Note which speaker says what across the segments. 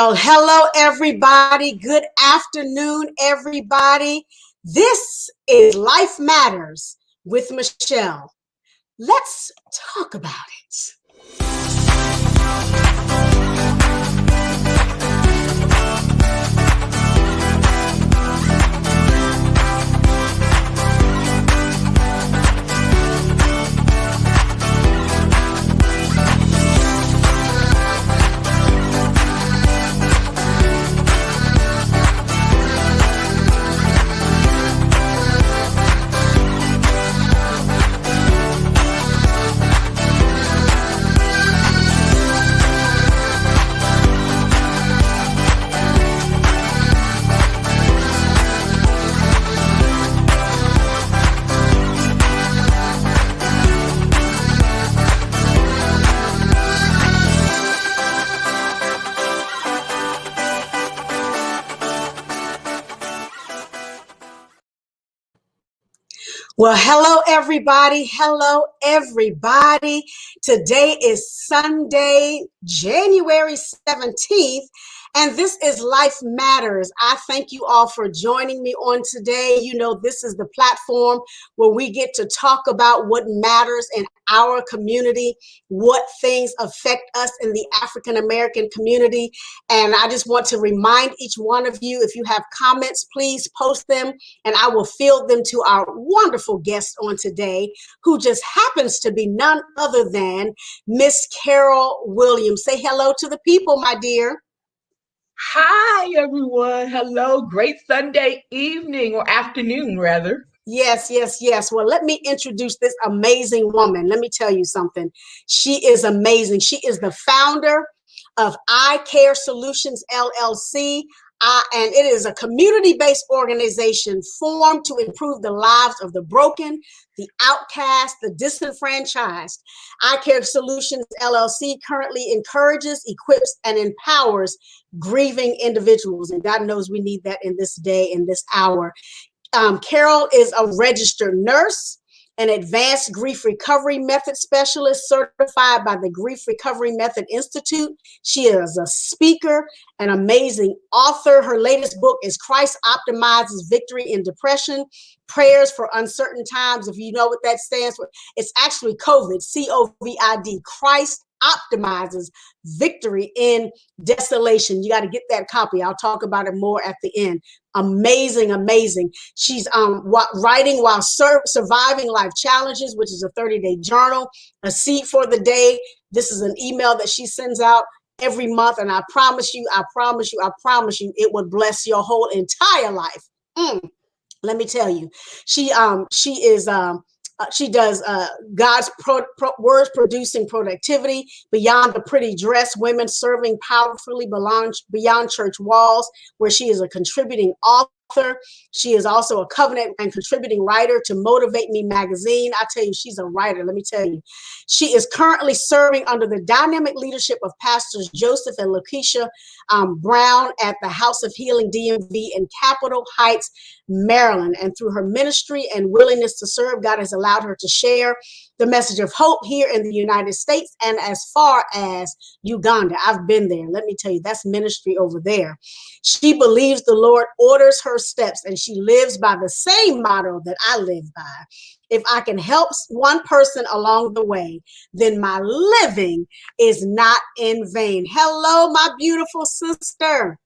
Speaker 1: Well, hello, everybody. Good afternoon, everybody. This is Life Matters with Michele. Let's talk about it. Well, hello, everybody. Hello, everybody. Today is Sunday, January 17th, and this is Life Matters. I thank you all for joining me on today. You know, this is the platform where we get to talk about what matters in our community, what things affect us in the African American community. And I just want to remind each one of you, if you have comments, please post them and I will field them to our wonderful guest on today, who just happens to be none other than Miss Carol Williams. Say hello to the people, my dear.
Speaker 2: Hi, everyone. Hello. Great Sunday evening or afternoon, rather.
Speaker 1: Yes, yes, yes. Well, let me introduce this amazing woman. Let me tell you something. She is amazing. She is the founder of I Care Solutions, LLC. And it is a community-based organization formed to improve the lives of the broken, the outcast, the disenfranchised. I Care Solutions, LLC currently encourages, equips, and empowers grieving individuals. And God knows we need that in this day, in this hour. Carol is a registered nurse, an advanced grief recovery method specialist certified by the Grief Recovery Method Institute. She is a speaker, an amazing author. Her latest book is Christ Optimizes Victory in Depression, Prayers for Uncertain Times. If you know what that stands for, it's actually COVID, COVID, Christ Optimizes Victory in Desolation. You got to get that copy. I'll talk about it more at the end. Amazing, amazing. She's writing while surviving life challenges, which is a 30-day journal, a seed for the day. This is an email that she sends out every month, and I promise you, it would bless your whole entire life. Let me tell you, she does God's words producing productivity, beyond the pretty dress, women serving powerfully beyond church walls, where she is a contributing author. She is also a covenant and contributing writer to Motivate Me magazine. I tell you, she's a writer. Let me tell you, she is currently serving under the dynamic leadership of Pastors Joseph and Lakeisha Brown at the House of Healing DMV in Capitol Heights, Maryland. And through her ministry and willingness to serve, God has allowed her to share the message of hope here in the United States and as far as Uganda. I've been there. Let me tell you, that's ministry over there. She believes the Lord orders her steps, and she lives by the same motto that I live by. If I can help one person along the way, then my living is not in vain. Hello, my beautiful sister.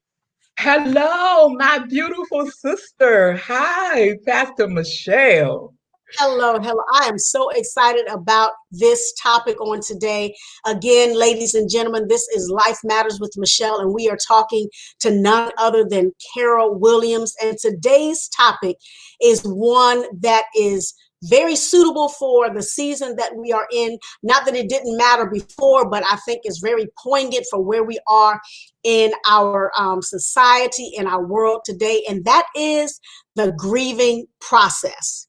Speaker 2: Hello, my beautiful sister. Hi, Pastor Michele.
Speaker 1: Hello, hello. I am so excited about this topic on today. Again, ladies and gentlemen, this is Life Matters with Michele, and we are talking to none other than Carol Williams. And today's topic is one that is very suitable for the season that we are in. Not that it didn't matter before, but I think it's very poignant for where we are in our society, in our world today. And that is the grieving process.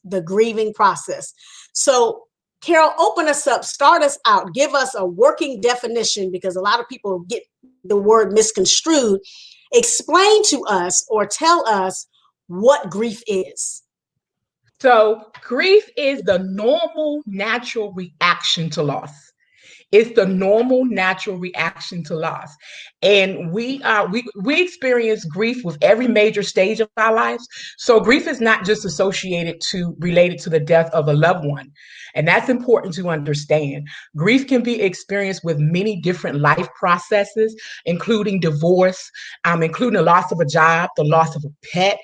Speaker 1: The grieving process. So, Carol, open us up, start us out, give us a working definition, because a lot of people get the word misconstrued. Explain to us or tell us what grief is.
Speaker 2: So, grief is the normal, natural reaction to loss. It's the normal, natural reaction to loss. And we experience grief with every major stage of our lives. So grief is not just related to the death of a loved one. And that's important to understand. Grief can be experienced with many different life processes, including divorce, including the loss of a job, the loss of a pet.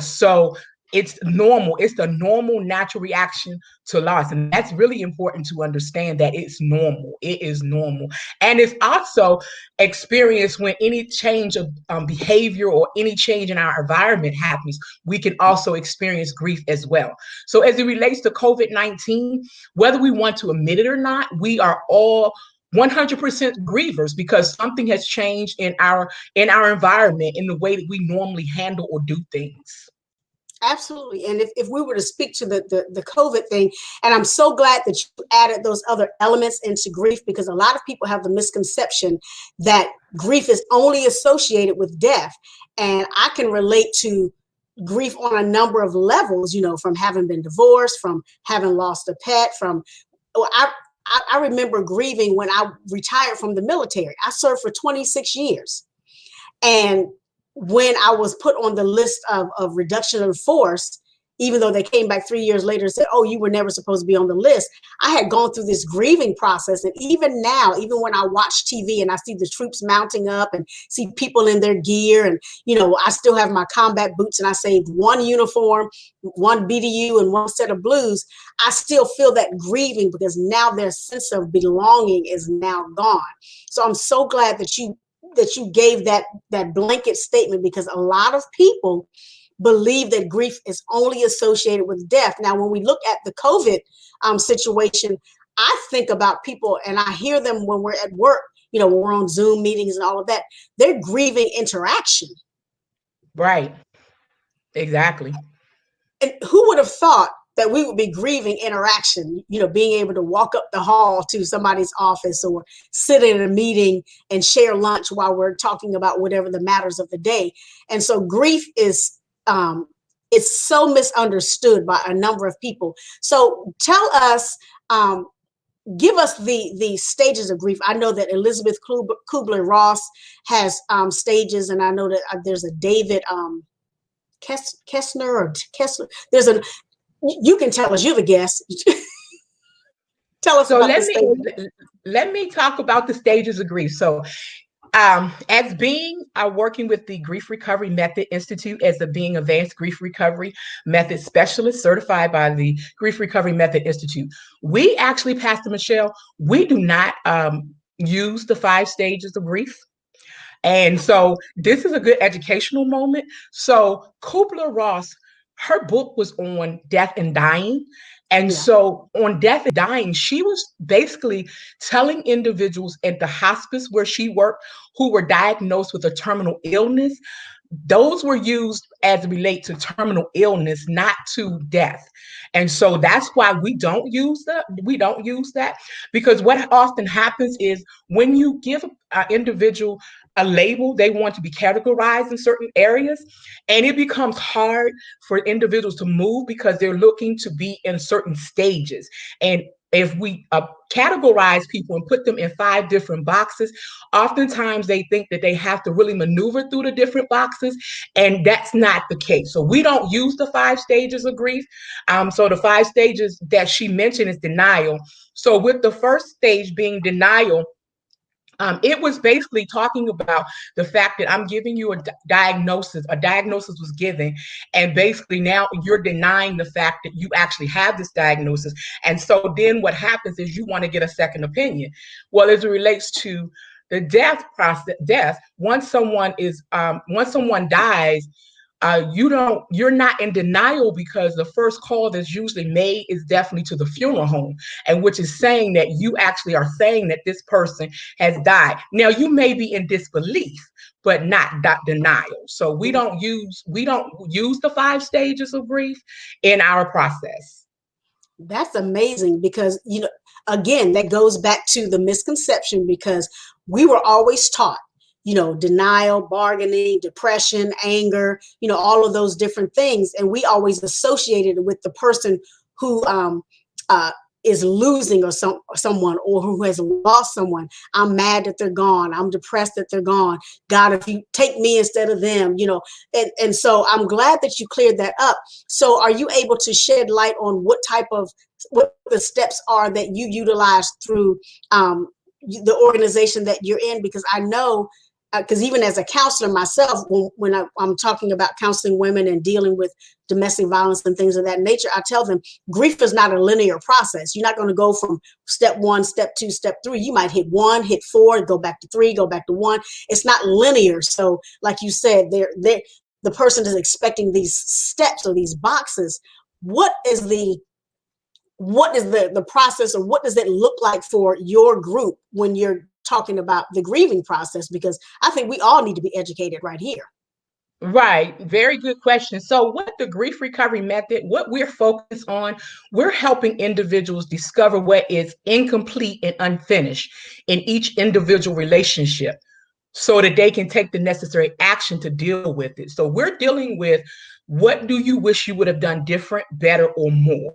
Speaker 2: So it's normal. It's the normal, natural reaction to loss. And that's really important to understand that it's normal. It is normal. And it's also experienced when any change of behavior or any change in our environment happens, we can also experience grief as well. So as it relates to COVID-19, whether we want to admit it or not, we are all 100% grievers because something has changed in our environment, in the way that we normally handle or do things.
Speaker 1: Absolutely. And if we were to speak to the COVID thing, and I'm so glad that you added those other elements into grief, because a lot of people have the misconception that grief is only associated with death. And I can relate to grief on a number of levels, from having been divorced, from having lost a pet, I remember grieving when I retired from the military. I served for 26 years. And when I was put on the list of reduction of force, even though they came back 3 years later and said, oh, you were never supposed to be on the list, I had gone through this grieving process. And even now, even when I watch TV and I see the troops mounting up and see people in their gear, and, I still have my combat boots and I saved one uniform, one BDU and one set of blues, I still feel that grieving because now their sense of belonging is now gone. So I'm so glad that you gave that blanket statement, because a lot of people believe that grief is only associated with death. Now, when we look at the COVID situation, I think about people and I hear them when we're at work, when we're on Zoom meetings and all of that, they're grieving interaction.
Speaker 2: Right. Exactly.
Speaker 1: And who would have thought that we would be grieving interaction, being able to walk up the hall to somebody's office or sit in a meeting and share lunch while we're talking about whatever the matters of the day. And so grief is, it's so misunderstood by a number of people. So tell us, give us the stages of grief. I know that Elizabeth Kubler-Ross has stages, and I know that there's a David Kessler. You can tell us, you're the guest. Tell us about the stages.
Speaker 2: Let me talk about the stages of grief. So as being working with the Grief Recovery Method Institute as being advanced grief recovery method specialist certified by the Grief Recovery Method Institute, we actually, Pastor Michele, we do not use the 5 stages of grief. And so this is a good educational moment. So Kubler-Ross, her book was on death and dying. And so on death and dying, she was basically telling individuals at the hospice where she worked who were diagnosed with a terminal illness. Those were used as it relate to terminal illness, not to death. And so that's why we don't use that. We don't use that because what often happens is when you give an individual a label, they want to be categorized in certain areas, and it becomes hard for individuals to move because they're looking to be in certain stages. And if we categorize people and put them in 5 different boxes, oftentimes they think that they have to really maneuver through the different boxes, and that's not the case. So we don't use the 5 stages of grief. So the 5 stages that she mentioned is denial. So with the first stage being denial, it was basically talking about the fact that I'm giving you a diagnosis was given, and basically now you're denying the fact that you actually have this diagnosis. And so then what happens is you want to get a second opinion. Well, as it relates to the death process, once someone dies, you're not in denial because the first call that's usually made is definitely to the funeral home, and which is saying that you actually are saying that this person has died. Now you may be in disbelief, but not denial. So we don't use the 5 stages of grief in our process.
Speaker 1: That's amazing because, again, that goes back to the misconception, because we were always taught, denial, bargaining, depression, anger, all of those different things. And we always associated it with the person who is losing or someone, or who has lost someone. I'm mad that they're gone. I'm depressed that they're gone. God, if you take me instead of them, and so I'm glad that you cleared that up. So are you able to shed light on what the steps are that you utilize through the organization that you're in? Because I know, because even as a counselor myself, when I'm talking about counseling women and dealing with domestic violence and things of that nature, I tell them grief is not a linear process. You're not going to go from step 1, step 2, step 3. You might hit 1, hit 4, go back to 3, go back to 1. It's not linear. So like you said, the person is expecting these steps or these boxes. What is the process, or what does it look like for your group when you're talking about the grieving process? Because I think we all need to be educated right here.
Speaker 2: Right. Very good question. So, what the grief recovery method, what we're focused on, we're helping individuals discover what is incomplete and unfinished in each individual relationship so that they can take the necessary action to deal with it. So, we're dealing with what do you wish you would have done different, better, or more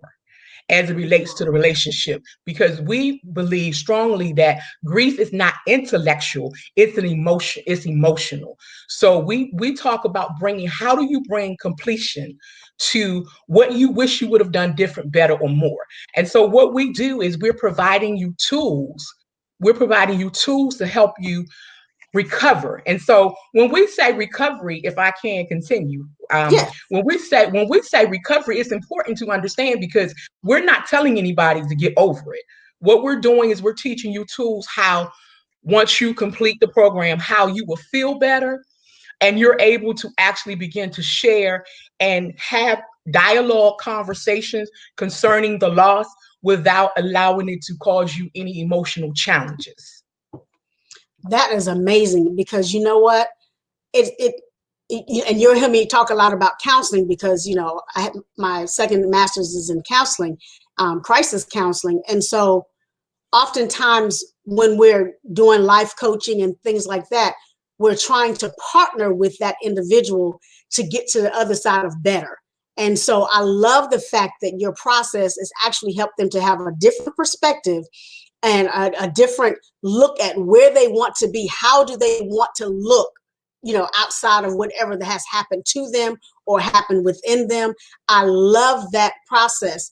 Speaker 2: as it relates to the relationship, because we believe strongly that grief is not intellectual, it's an emotion, it's emotional. So we talk about bringing, how do you bring completion to what you wish you would have done different, better, or more. And so what we do is we're providing you tools to help you recover. And so when we say recovery, if I can continue,
Speaker 1: Yeah.
Speaker 2: when we say recovery, it's important to understand, because we're not telling anybody to get over it. What we're doing is we're teaching you tools how, once you complete the program, how you will feel better, and you're able to actually begin to share and have dialogue conversations concerning the loss without allowing it to cause you any emotional challenges.
Speaker 1: That is amazing, because you know what? And you'll hear me talk a lot about counseling, because I have my second master's is in counseling, crisis counseling, and so oftentimes when we're doing life coaching and things like that, we're trying to partner with that individual to get to the other side of better. And so I love the fact that your process is actually help them to have a different perspective and a different look at where they want to be. How do they want to look, outside of whatever that has happened to them or happened within them. I love that process.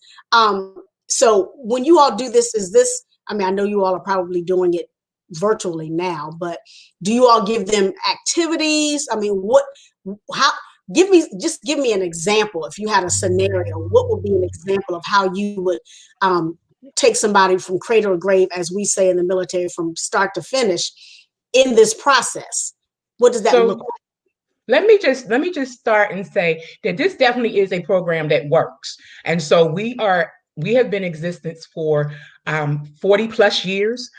Speaker 1: So when you all do this, I mean, I know you all are probably doing it virtually now, but do you all give them activities? I mean, how, give me an example. If you had a scenario, what would be an example of how you would take somebody from cradle to grave, as we say in the military, from start to finish in this process? What does that look
Speaker 2: So
Speaker 1: like?
Speaker 2: let me just start and say that this definitely is a program that works. And so we have been in existence for 40 plus years.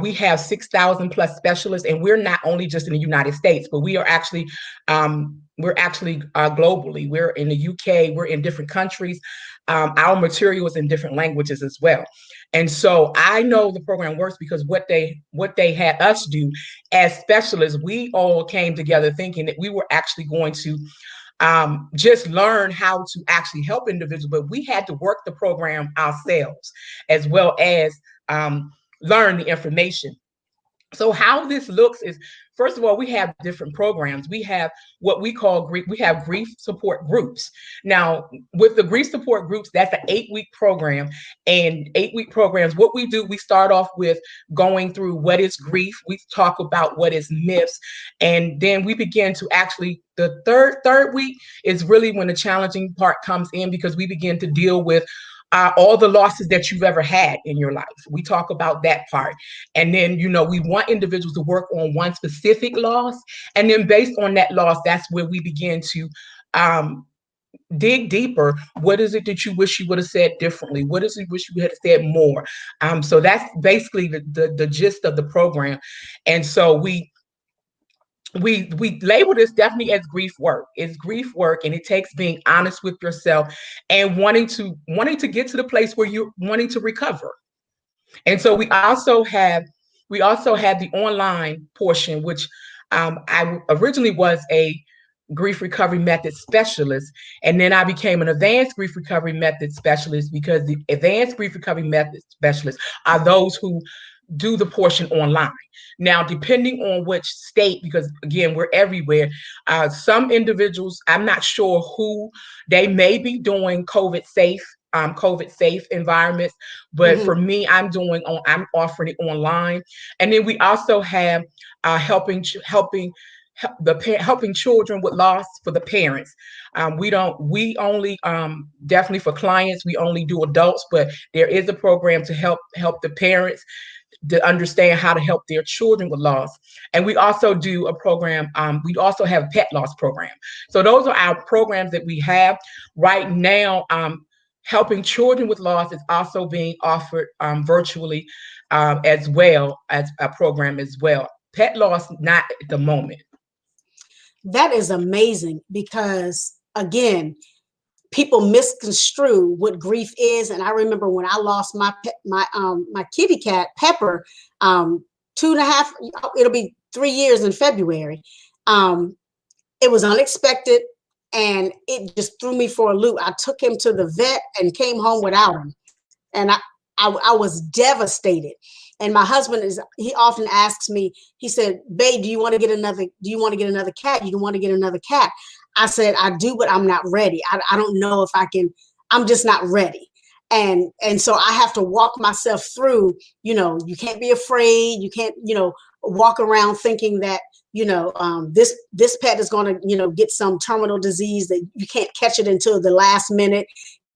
Speaker 2: We have 6,000 plus specialists, and we're not only just in the United States, but we're actually globally. We're in the UK. We're in different countries. Our material is in different languages as well. And so I know the program works because what they had us do as specialists, we all came together thinking that we were actually going to just learn how to actually help individuals, but we had to work the program ourselves as well as learn the information. So how this looks is, first of all, we have different programs. We have what we call grief support groups. Now, with the grief support groups, that's an 8-week program. And 8-week programs, what we do, we start off with going through what is grief. We talk about what is myths. And then we begin to actually, the third week is really when the challenging part comes in, because we begin to deal with all the losses that you've ever had in your life. We talk about that part. And then, we want individuals to work on one specific loss. And then based on that loss, that's where we begin to dig deeper. What is it that you wish you would have said differently? What is it you wish you had said more? So that's basically the gist of the program. And so we label this definitely as grief work. It's grief work, and it takes being honest with yourself and wanting to get to the place where you're wanting to recover. And so we also have the online portion, which I originally was a grief recovery method specialist. And then I became an advanced grief recovery method specialist, because the advanced grief recovery method specialists are those who do the portion online. Now, depending on which state, because again, we're everywhere, some individuals, I'm not sure who, they may be doing COVID safe environments, but
Speaker 1: Mhm.
Speaker 2: for me, I'm offering it online. And then we also have helping children with loss for the parents. We only definitely for clients, we only do adults, but there is a program to help the parents to understand how to help their children with loss. And we also do a program, we also have a pet loss program. So those are our programs that we have right now. Helping children with loss is also being offered virtually, as well as a program as well. Pet loss, not at the moment.
Speaker 1: That is amazing because, again, people misconstrue what grief is. And I remember when I lost my kitty cat Pepper, 2.5, it'll be 3 years in February. Um, it was unexpected and it just threw me for a loop. I took him to the vet and came home without him. And I was devastated. And my husband he often asks me, he said, babe, do you want to get another cat? You don't want to get another cat? I said, I do, but I'm not ready. I don't know if I can, I'm just not ready. And so I have to walk myself through, you can't be afraid. You can't, walk around thinking that, this pet is going to, get some terminal disease that you can't catch it until the last minute,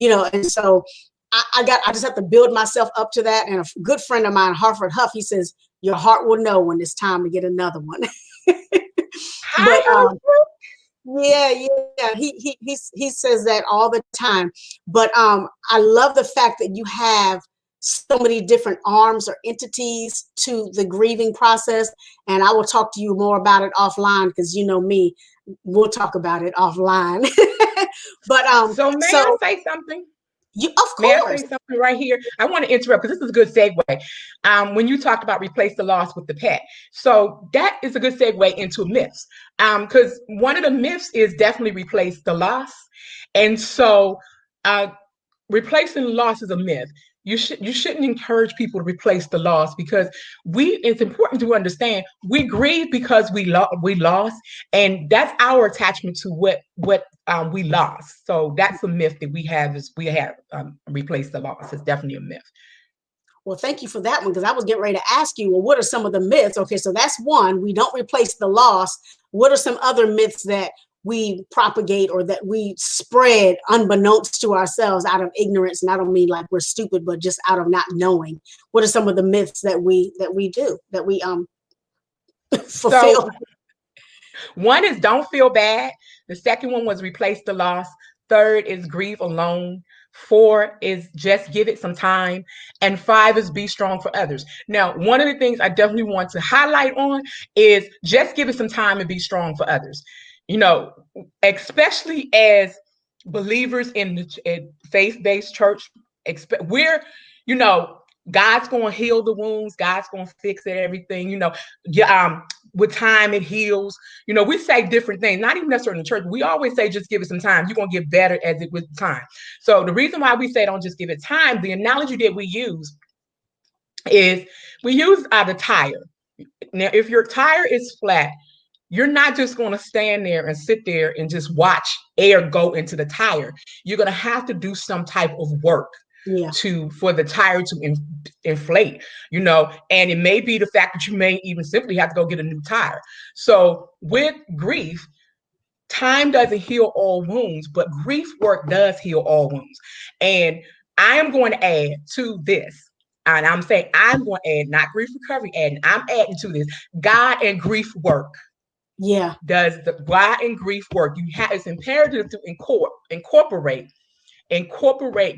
Speaker 1: and so I just have to build myself up to that. And a good friend of mine, Hartford Huff, he says, your heart will know when it's time to get another one. But
Speaker 2: Hi,
Speaker 1: yeah, he says that all the time. But I love the fact that you have so many different arms or entities to the grieving process. And I will talk to you more about it offline because you know me, we'll talk about it offline. But
Speaker 2: so may I
Speaker 1: so
Speaker 2: say something?
Speaker 1: of
Speaker 2: May I
Speaker 1: course.
Speaker 2: say something right here? I want to interrupt because this is a good segue. When you talked about replace the loss with the pet, so that is a good segue into myths. Because one of the myths is definitely replace the loss, and so uh, replacing loss is a myth. You shouldn't encourage people to replace the loss, because it's important to understand we grieve because we lost, and that's our attachment to what we lost. So that's a myth that we have replaced the loss. It's definitely a myth.
Speaker 1: Well, thank you for that one because I was getting ready to ask you, well, what are some of the myths? Okay, so that's one. We don't replace the loss. What are some other myths that we propagate or that we spread unbeknownst to ourselves out of ignorance? And I don't mean like we're stupid, but just out of not knowing. What are some of the myths that we do that we fulfill?
Speaker 2: So one is don't feel bad. The second one was replace the loss. Third is grieve alone. Four is just give it some time. And five is be strong for others. Now, one of the things I definitely want to highlight on is just give it some time and be strong for others. You know, especially as believers in the faith-based church, we're, you know, God's going to heal the wounds. God's going to fix it, everything. Yeah, with time it heals. We say different things, not even necessarily in the church. We always say just give it some time. You're going to get better as it with time. So the reason why we say don't just give it time, the analogy that we use is we use the tire. Now, if your tire is flat, you're not just going to stand there and sit there and just watch air go into the tire. You're going to have to do some type of work
Speaker 1: Yeah.
Speaker 2: for the tire to inflate, and it may be the fact that you may even simply have to go get a new tire. So with grief, time doesn't heal all wounds, but grief work does heal all wounds. And I am going to add to this, and I'm saying I'm going to add, not grief recovery, I'm adding to this, God and grief work.
Speaker 1: Yeah.
Speaker 2: Does the God and grief work? It's imperative to incorporate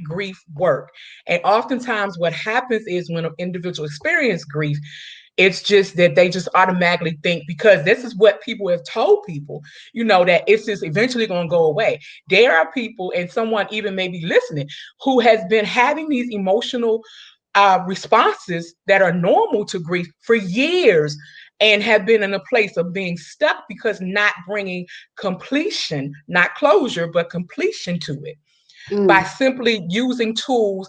Speaker 2: grief work. And oftentimes what happens is when an individual experiences grief, it's just that they just automatically think, because this is what people have told people, that it's just eventually going to go away. There are people, and someone even may be listening, who has been having these emotional responses that are normal to grief for years and have been in a place of being stuck because not bringing completion, not closure, but completion to it by
Speaker 1: Mm.
Speaker 2: simply using tools,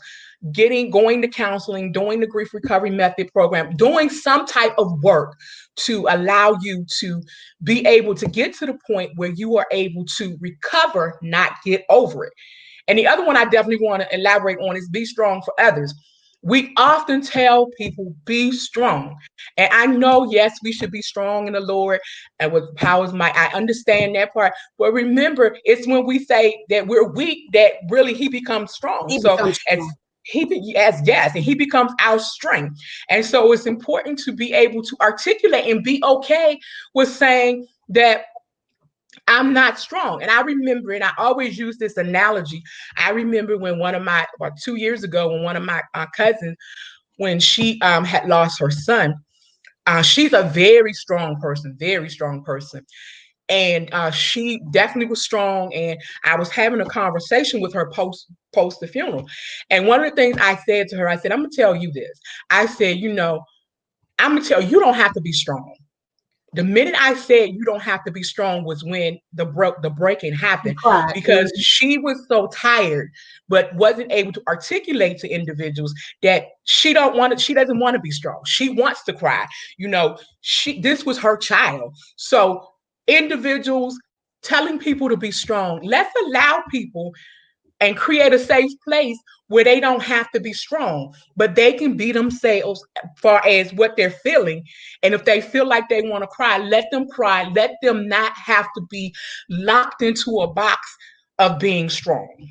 Speaker 2: going to counseling, doing the grief recovery method program, doing some type of work to allow you to be able to get to the point where you are able to recover, not get over it. And the other one I definitely want to elaborate on is be strong for others. We often tell people, be strong. And I know, yes, we should be strong in the Lord and with powers might. I understand that part. But remember, it's when we say that we're weak that really he becomes strong.
Speaker 1: He
Speaker 2: So
Speaker 1: becomes
Speaker 2: as
Speaker 1: strong.
Speaker 2: yes, and he becomes our strength. And so it's important to be able to articulate and be okay with saying that I'm not strong. And I remember, and I always use this analogy. I remember when about 2 years ago, when one of my cousins, when she had lost her son, she's a very strong person. And she definitely was strong. And I was having a conversation with her post the funeral. And one of the things I said to her, I said, I'm gonna tell you this. I said, I'm gonna tell you, you don't have to be strong. The minute I said you don't have to be strong was when the breaking
Speaker 1: You
Speaker 2: happened,
Speaker 1: cried.
Speaker 2: because she was so tired but wasn't able to articulate to individuals that she doesn't want to be strong. She wants to cry. This was her child. So individuals telling people to be strong, let's allow people and create a safe place where they don't have to be strong, but they can be themselves as far as what they're feeling. And if they feel like they want to cry, let them cry. Let them not have to be locked into a box of being strong.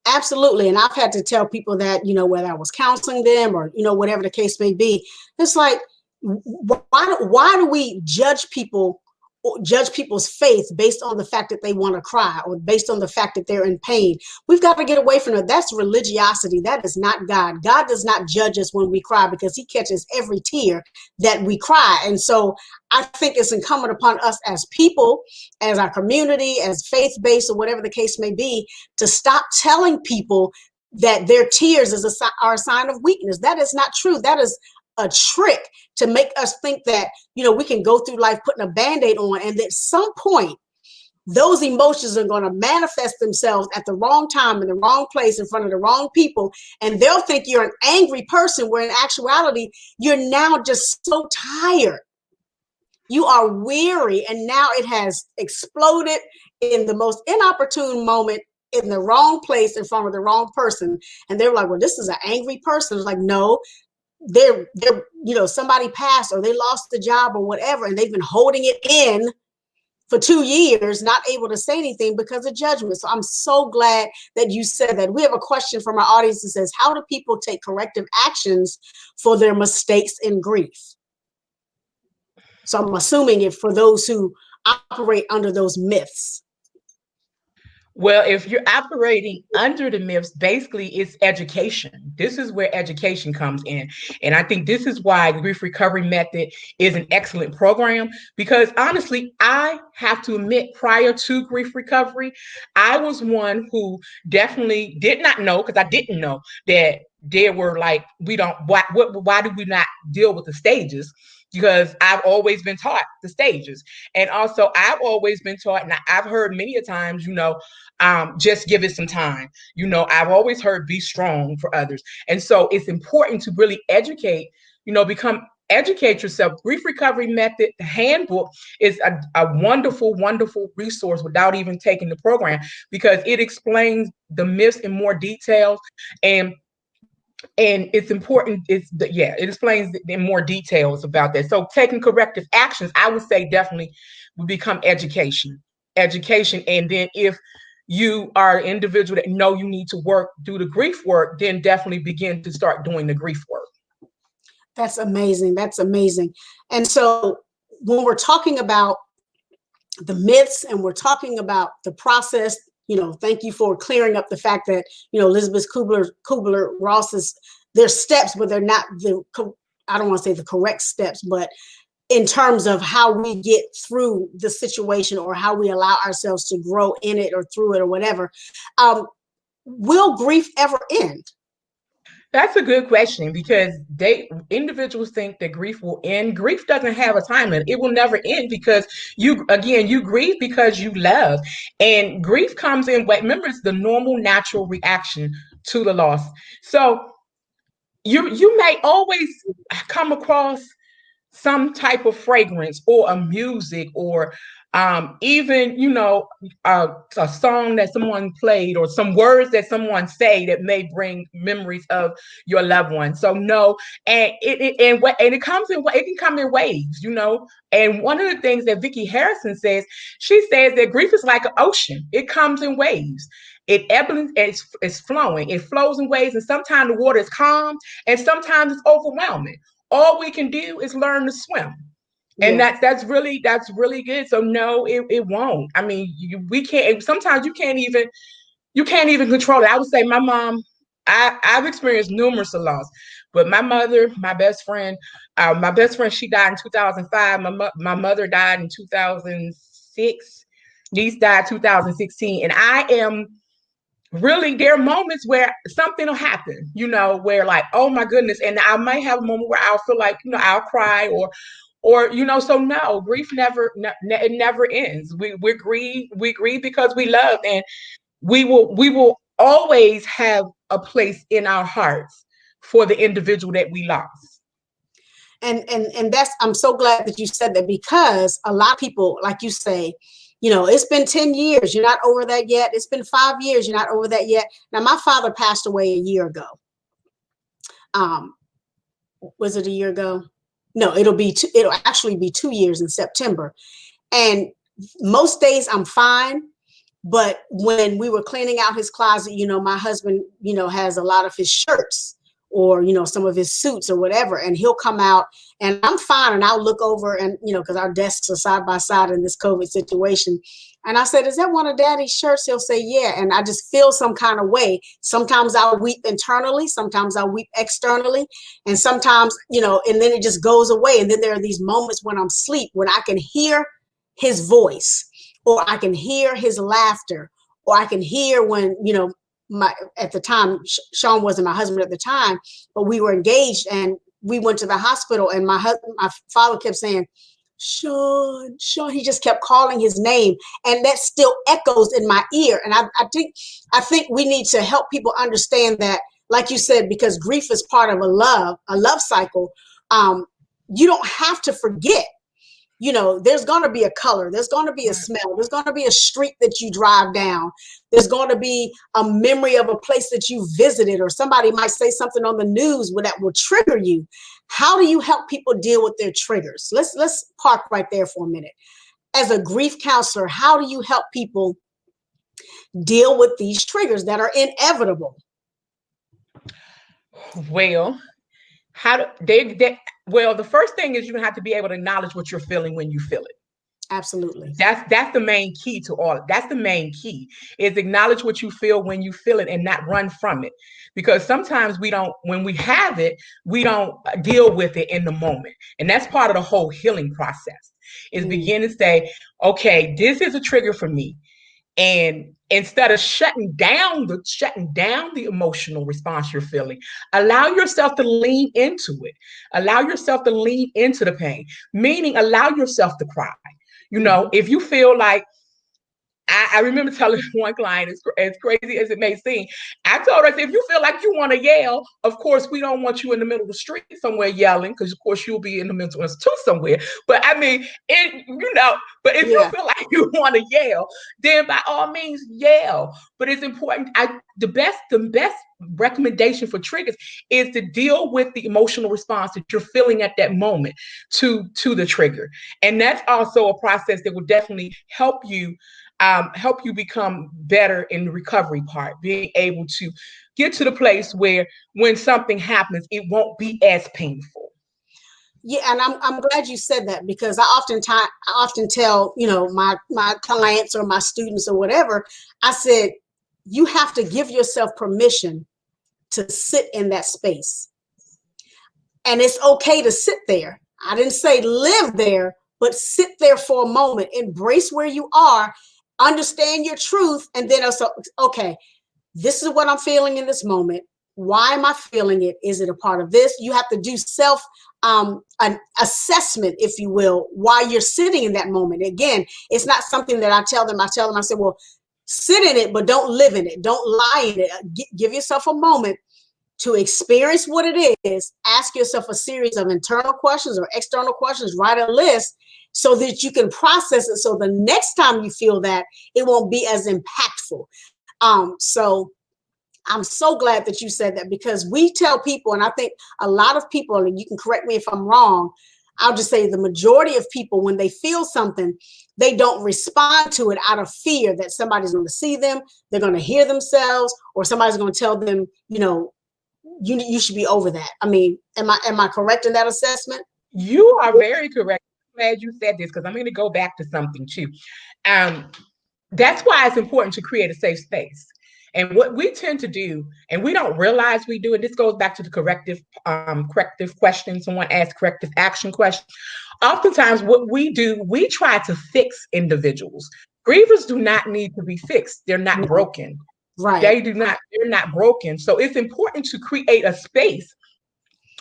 Speaker 1: Absolutely. And I've had to tell people that, whether I was counseling them or, whatever the case may be, it's like, why do we judge people's faith based on the fact that they want to cry or based on the fact that they're in pain? We've got to get away from it. That's religiosity. That is not God. God does not judge us when we cry because he catches every tear that we cry. And so I think it's incumbent upon us as people, as our community, as faith-based or whatever the case may be, to stop telling people that their tears are a sign of weakness. That is not true. That is a trick to make us think that, we can go through life putting a Band-Aid on, and at some point, those emotions are going to manifest themselves at the wrong time, in the wrong place, in front of the wrong people, and they'll think you're an angry person, where in actuality, you're now just so tired. You are weary, and now it has exploded in the most inopportune moment, in the wrong place, in front of the wrong person. And they're like, well, this is an angry person. It's like, no, they're somebody passed or they lost the job or whatever, and they've been holding it in for 2 years, not able to say anything because of judgment. So I'm so glad that you said that. We have a question from our audience that says, how do people take corrective actions for their mistakes in grief? So I'm assuming it for those who operate under those myths.
Speaker 2: Well, if you're operating under the myths, basically it's education. This is where education comes in. And I think this is why the grief recovery method is an excellent program, because honestly, I have to admit, prior to grief recovery, I was one who definitely did not know, because I didn't know that there were like, why do we not deal with the stages? Because I've always been taught the stages. And also I've always been taught, and I've heard many a times, just give it some time. I've always heard be strong for others. And so it's important to really educate yourself. Grief recovery method, the handbook is a wonderful, wonderful resource without even taking the program, because it explains the myths in more details. And it's important. It explains in more details about that. So taking corrective actions, I would say, definitely would become education. And then if you are an individual that know you need to do the grief work, then definitely begin to start doing the grief work.
Speaker 1: That's amazing. That's amazing. And so when we're talking about the myths and we're talking about the process, thank you for clearing up the fact that, Elizabeth Kubler-Ross's, their steps, but they're not I don't want to say the correct steps, but in terms of how we get through the situation or how we allow ourselves to grow in it or through it or whatever. Will grief ever end?
Speaker 2: That's a good question because individuals think that grief will end. Grief doesn't have a time limit. It will never end because you grieve because you love. And grief comes in remember it's the normal natural reaction to the loss. So you may always come across some type of fragrance or a music or even a song that someone played or some words that someone say that may bring memories of your loved one. So no, and it comes in it can come in waves, and one of the things that Vicky Harrison says, she says that grief is like an ocean. It comes in waves. It ebbs and it's flowing. It flows in waves, and sometimes the water is calm, and sometimes it's overwhelming. All we can do is learn to swim. And
Speaker 1: Yeah.
Speaker 2: that's really good. So no, it won't. I mean, we can't. Sometimes you can't even control it. I would say my mom. I've experienced numerous loss, but my mother, my best friend, she died in 2005. My mother died in 2006. Niece died 2016, and I am really, there are moments where something will happen, where like, oh my goodness, and I might have a moment where I'll feel like, I'll cry or so no, grief it never ends. We grieve because we love, and we will always have a place in our hearts for the individual that we lost.
Speaker 1: And that's, I'm so glad that you said that, because a lot of people, like you say, it's been 10 years, you're not over that yet. It's been 5 years, you're not over that yet. Now, my father passed away a year ago. Was it a year ago? No, it'll actually be 2 years in September. And most days I'm fine. But when we were cleaning out his closet, my husband, has a lot of his shirts or, some of his suits or whatever. And he'll come out and I'm fine. And I'll look over and, because our desks are side by side in this COVID situation. And I said, is that one of Daddy's shirts? He'll say, yeah. And I just feel some kind of way. Sometimes I'll weep internally. Sometimes I'll weep externally. And sometimes, and then it just goes away. And then there are these moments when I'm asleep, when I can hear his voice, or I can hear his laughter, or I can hear when, at the time, Sean wasn't my husband at the time, but we were engaged and we went to the hospital, and my father kept saying, Sean, Sean, he just kept calling his name, and that still echoes in my ear. And I think we need to help people understand that, like you said, because grief is part of a love cycle. You don't have to forget. There's going to be a color, there's going to be a smell, there's going to be a street that you drive down, there's going to be a memory of a place that you visited, or somebody might say something on the news that will trigger you. How do you help people deal with their triggers? Let's park right there for a minute. As a grief counselor, how do you help people deal with these triggers that are inevitable?
Speaker 2: Well, the first thing is you have to be able to acknowledge what you're feeling when you feel it.
Speaker 1: Absolutely.
Speaker 2: That's the main key to all. That's the main key, is acknowledge what you feel when you feel it and not run from it. Because sometimes when we have it, we don't deal with it in the moment. And that's part of the whole healing process, is begin to say, okay, this is a trigger for me. And instead of shutting down the emotional response you're feeling, allow yourself to lean into it. Allow yourself to lean into the pain, meaning allow yourself to cry. If you feel like, I remember telling one client, as crazy as it may seem, I told her, if you feel like you want to yell, of course, we don't want you in the middle of the street somewhere yelling, because of course you'll be in the mental institute somewhere. But I mean, but if you feel like you want to yell, then by all means yell. But it's important. The best recommendation for triggers is to deal with the emotional response that you're feeling at that moment to the trigger. And that's also a process that will definitely help you become better in the recovery part, being able to get to the place where when something happens, it won't be as painful.
Speaker 1: Yeah, and I'm glad you said that, because I often tell, my clients or my students or whatever, I said, you have to give yourself permission to sit in that space. And it's okay to sit there. I didn't say live there, but sit there for a moment, embrace where you are, understand your truth, and then also, okay, this is what I'm feeling in this moment. Why am I feeling it? Is it a part of this? You have to do self an assessment, if you will, while you're sitting in that moment. Again, it's not something that I tell them. I say, well, sit in it, but don't live in it. Don't lie in it. Give yourself a moment to experience what it is. Ask yourself a series of internal questions or external questions. Write a list so that you can process it. So the next time you feel that, it won't be as impactful. So I'm so glad that you said that, because we tell people, and I think a lot of people, and you can correct me if I'm wrong, I'll just say the majority of people, when they feel something, they don't respond to it out of fear that somebody's going to see them, they're going to hear themselves, or somebody's going to tell them, you should be over that. I mean, am I correct in that assessment?
Speaker 2: You are very correct. I'm glad you said this, because I'm going to go back to something too. That's why it's important to create a safe space. And what we tend to do, and we don't realize we do it, this goes back to the corrective question. Someone asks corrective action question. Oftentimes what we do, we try to fix individuals. Grievers do not need to be fixed. They're not broken.
Speaker 1: Right.
Speaker 2: They're not broken. So it's important to create a space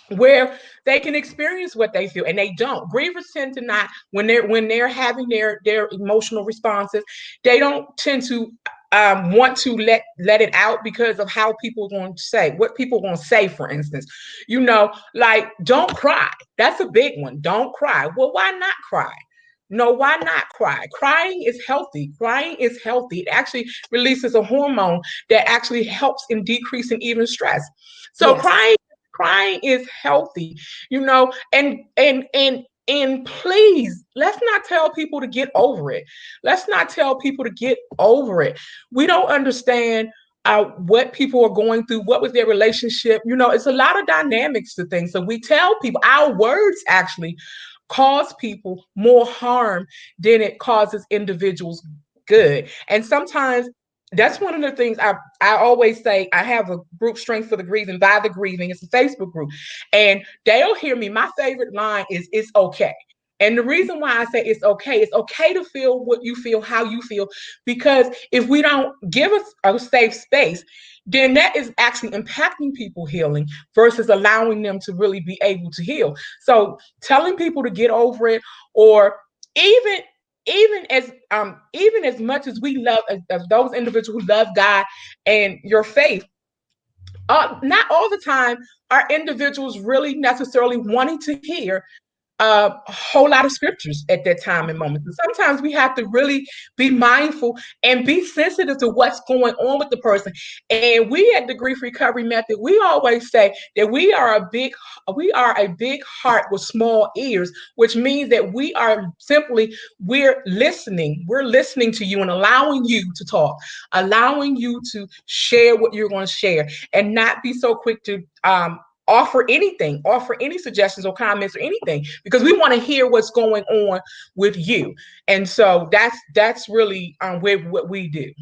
Speaker 2: where they can experience what they feel, and they don't. Grievers tend to not, when they're having their emotional responses, they don't tend to want to let it out because of how people are going to say, what people are going to say, for instance, like, don't cry. That's a big one. Don't cry. Well, why not cry? No, why not cry? Crying is healthy. Crying is healthy. It actually releases a hormone that actually helps in decreasing even stress. So
Speaker 1: Yes.
Speaker 2: crying is healthy, and please, let's not tell people to get over it. Let's not tell people to get over it. We don't understand what people are going through. What was their relationship? It's a lot of dynamics to things. So we tell people, our words actually cause people more harm than it causes individuals good. And sometimes that's one of the things I always say. I have a group, Strength for the Grieving, by the Grieving. It's a Facebook group. And they'll hear me. My favorite line is, it's okay. And the reason why I say it's okay to feel what you feel, how you feel, because if we don't give us a safe space, then that is actually impacting people healing versus allowing them to really be able to heal. So telling people to get over it, or even as much as we love, as those individuals who love God and your faith, not all the time are individuals really necessarily wanting to hear a whole lot of scriptures at that time and moment. So sometimes we have to really be mindful and be sensitive to what's going on with the person. And we at the Grief Recovery Method, we always say that we are a big heart with small ears, which means that we're listening to you and allowing you to talk, allowing you to share what you're going to share, and not be so quick to offer any suggestions or comments or anything, because we want to hear what's going on with you. And so that's really what we do.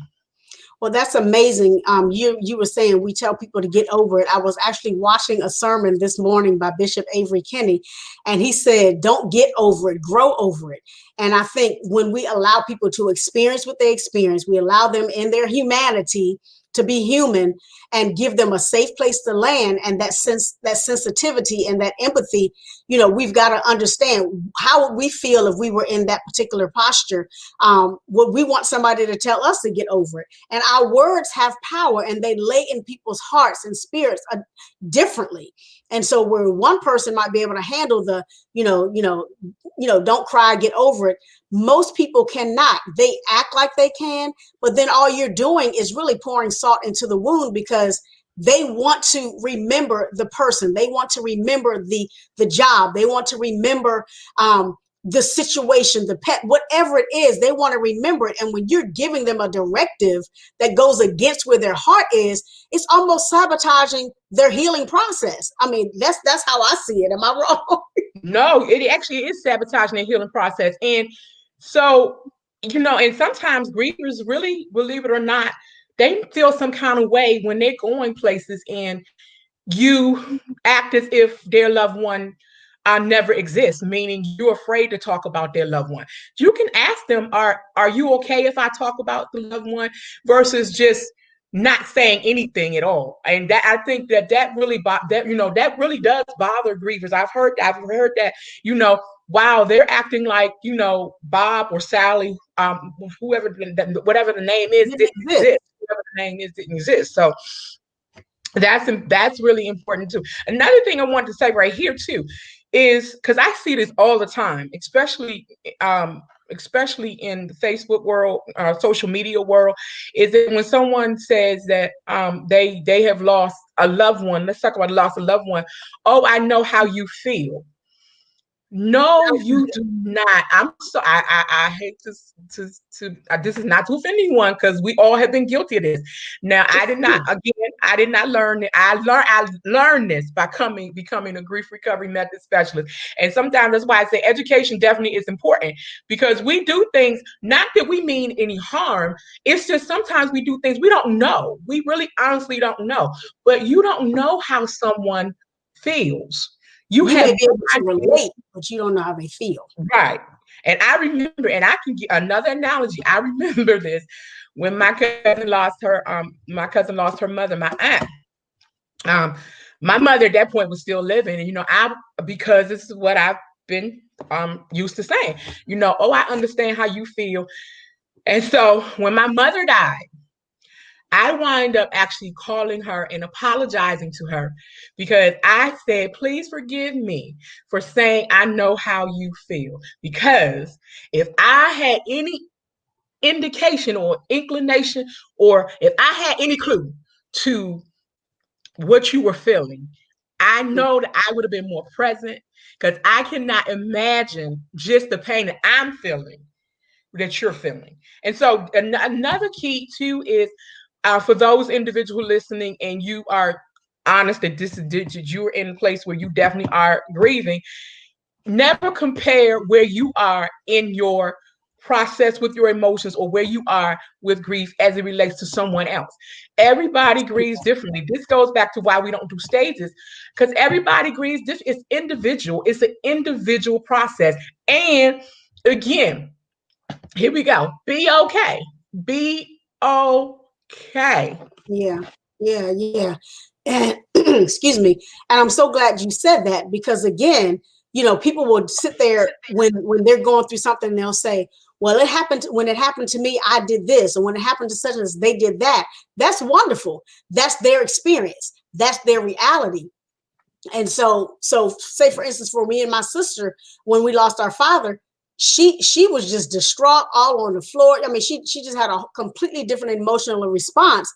Speaker 1: Well, that's amazing. You were saying we tell people to get over it. I was actually watching a sermon this morning by Bishop Avery Kinney, and he said, don't get over it, grow over it. And I think when we allow people to experience what they experience, we allow them in their humanity to be human, and give them a safe place to land, and that sensitivity and that empathy. We've got to understand, how would we feel if we were in that particular posture? Would we want somebody to tell us to get over it? And our words have power, and they lay in people's hearts and spirits differently. And so where one person might be able to handle the, don't cry, get over it, most people cannot. They act like they can, but then all you're doing is really pouring salt into the wound, because they want to remember the person. They want to remember the job. They want to remember the situation, the pet, whatever it is, they want to remember it. And when you're giving them a directive that goes against where their heart is, it's almost sabotaging their healing process. I mean, that's how I see it. Am I wrong?
Speaker 2: No, it actually is sabotaging the healing process. And so, and sometimes grievers really, believe it or not, they feel some kind of way when they're going places and you act as if their loved one never exists, meaning you're afraid to talk about their loved one. You can ask them, are you okay if I talk about the loved one, versus just not saying anything at all. And that, I think that really that really does bother grievers. I've heard that, wow, they're acting like, Bob or Sally, whoever, whatever the name is,
Speaker 1: Didn't
Speaker 2: didn't
Speaker 1: exist.
Speaker 2: exist. Whatever the name is didn't exist. So that's really important too. Another thing I want to say right here too is, because I see this all the time, especially in the Facebook world, social media world, is that when someone says that they have lost a loved one, let's talk about lost a loved one. Oh, I know how you feel. No, you do not. I'm so I hate this is not to offend anyone, because we all have been guilty of this. Now, I did not learn it. I learned this by becoming a grief recovery method specialist. And sometimes that's why I say education definitely is important, because we do things not that we mean any harm. It's just sometimes we do things we don't know. We really honestly don't know. But you don't know how someone feels. You
Speaker 1: You may
Speaker 2: have
Speaker 1: be able
Speaker 2: no
Speaker 1: to
Speaker 2: idea.
Speaker 1: relate, but you don't know how they feel.
Speaker 2: Right. And I remember, and I can get another analogy. I remember this when my cousin lost her mother, my aunt. Um, my mother at that point was still living, and because this is what I've been used to saying, oh, I understand how you feel. And so when my mother died, I wind up actually calling her and apologizing to her, because I said, please forgive me for saying I know how you feel. Because if I had any indication or inclination, or if I had any clue to what you were feeling, I know that I would have been more present, because I cannot imagine just the pain that I'm feeling that you're feeling. And so another key too is, for those individuals listening, and you are honest that you're in a place where you definitely are grieving, never compare where you are in your process with your emotions, or where you are with grief as it relates to someone else. Everybody grieves differently. This goes back to why we don't do stages, because everybody grieves different. It's individual. It's an individual process. And again, here we go. Be okay. Be okay.
Speaker 1: Yeah, yeah. And excuse me. And I'm so glad you said that, because again, people will sit there when they're going through something, and they'll say, well, when it happened to me, I did this, and when it happened to such and such, they did that. That's wonderful. That's their experience. That's their reality. And so say for instance, for me and my sister, when we lost our father, she was just distraught, all on the floor. I mean, she just had a completely different emotional response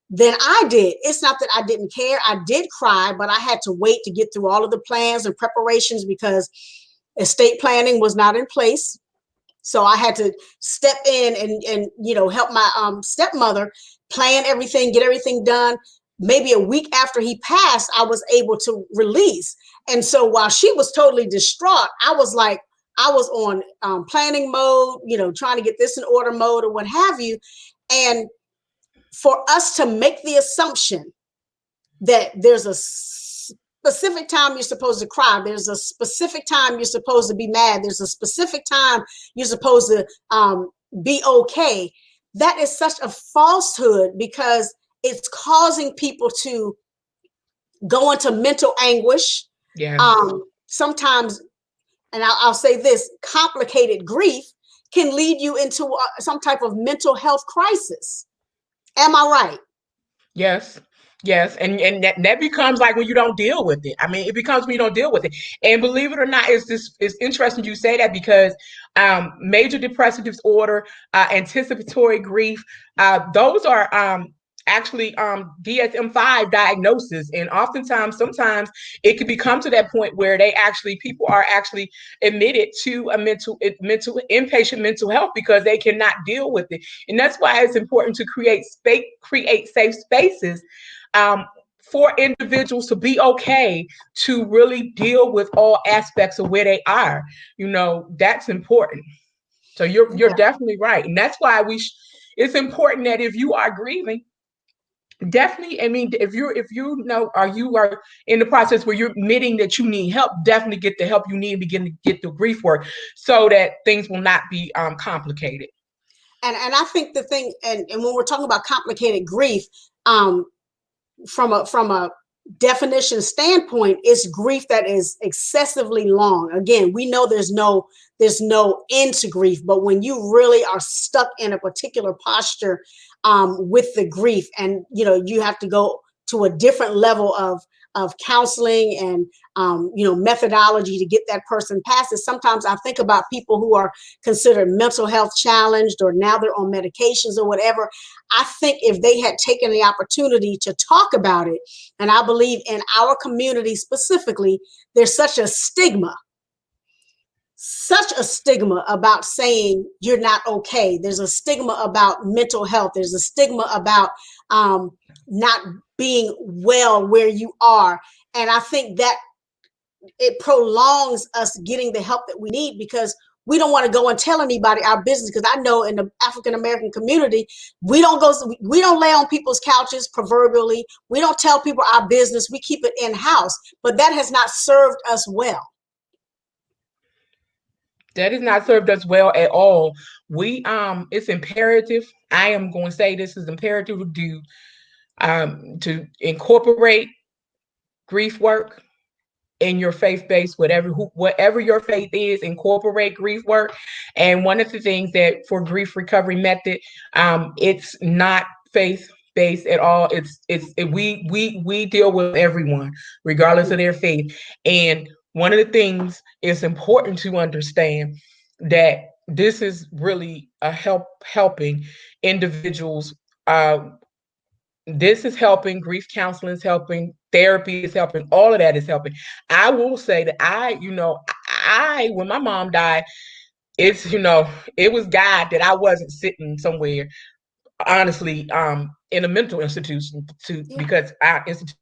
Speaker 1: than I did. It's not that I didn't care. I did cry, but I had to wait to get through all of the plans and preparations, because estate planning was not in place. So I had to step in and help my stepmother plan everything, get everything done. Maybe a week after he passed, I was able to release. And so while she was totally distraught, I was on planning mode, trying to get this in order mode or what have you. And for us to make the assumption that there's a specific time you're supposed to cry, there's a specific time you're supposed to be mad, there's a specific time you're supposed to be okay, that is such a falsehood, because it's causing people to go into mental anguish.
Speaker 2: Yes.
Speaker 1: Sometimes, and I'll say this, complicated grief can lead you into some type of mental health crisis. Am I right?
Speaker 2: Yes. Yes. And that becomes like when you don't deal with it. I mean, it becomes when you don't deal with it. And believe it or not, it's interesting you say that, because major depressive disorder, anticipatory grief, those are actually DSM-5 diagnosis. And oftentimes, sometimes it can become to that point where people are actually admitted to a mental inpatient mental health, because they cannot deal with it. And that's why it's important to create safe spaces, um, for individuals to be okay to really deal with all aspects of where they are. That's important. So you're
Speaker 1: Yeah.
Speaker 2: definitely right, and that's why it's important that if you are grieving, definitely, I mean, if you are in the process where you're admitting that you need help, definitely get the help you need and begin to get the grief work, so that things will not be complicated.
Speaker 1: And I think the thing, and when we're talking about complicated grief, um, from a definition standpoint, it's grief that is excessively long. Again, we know there's no end to grief, but when you really are stuck in a particular posture with the grief, and you have to go to a different level of counseling and methodology to get that person past it. Sometimes I think about people who are considered mental health challenged, or now they're on medications or whatever. I think if they had taken the opportunity to talk about it, and I believe in our community specifically, there's such a stigma about saying you're not okay. There's a stigma about mental health. There's a stigma about not being well where you are. And I think that it prolongs us getting the help that we need, because we don't want to go and tell anybody our business. Because I know in the African American community, we don't lay on people's couches proverbially. We don't tell people our business. We keep it in house, but that has not served us well.
Speaker 2: That has not served us well at all. It's imperative. I am going to say this is imperative to incorporate grief work in your faith-based, whatever your faith is, incorporate grief work. And one of the things that for grief recovery method, it's not faith-based at all. We deal with everyone regardless of their faith. And one of the things it's important to understand that this is really helping individuals. This is helping, grief counseling is helping, therapy is helping, all of that is helping. I will say that when my mom died, it was God that I wasn't sitting somewhere, honestly, in a mental institution
Speaker 1: Yeah.
Speaker 2: because our institution,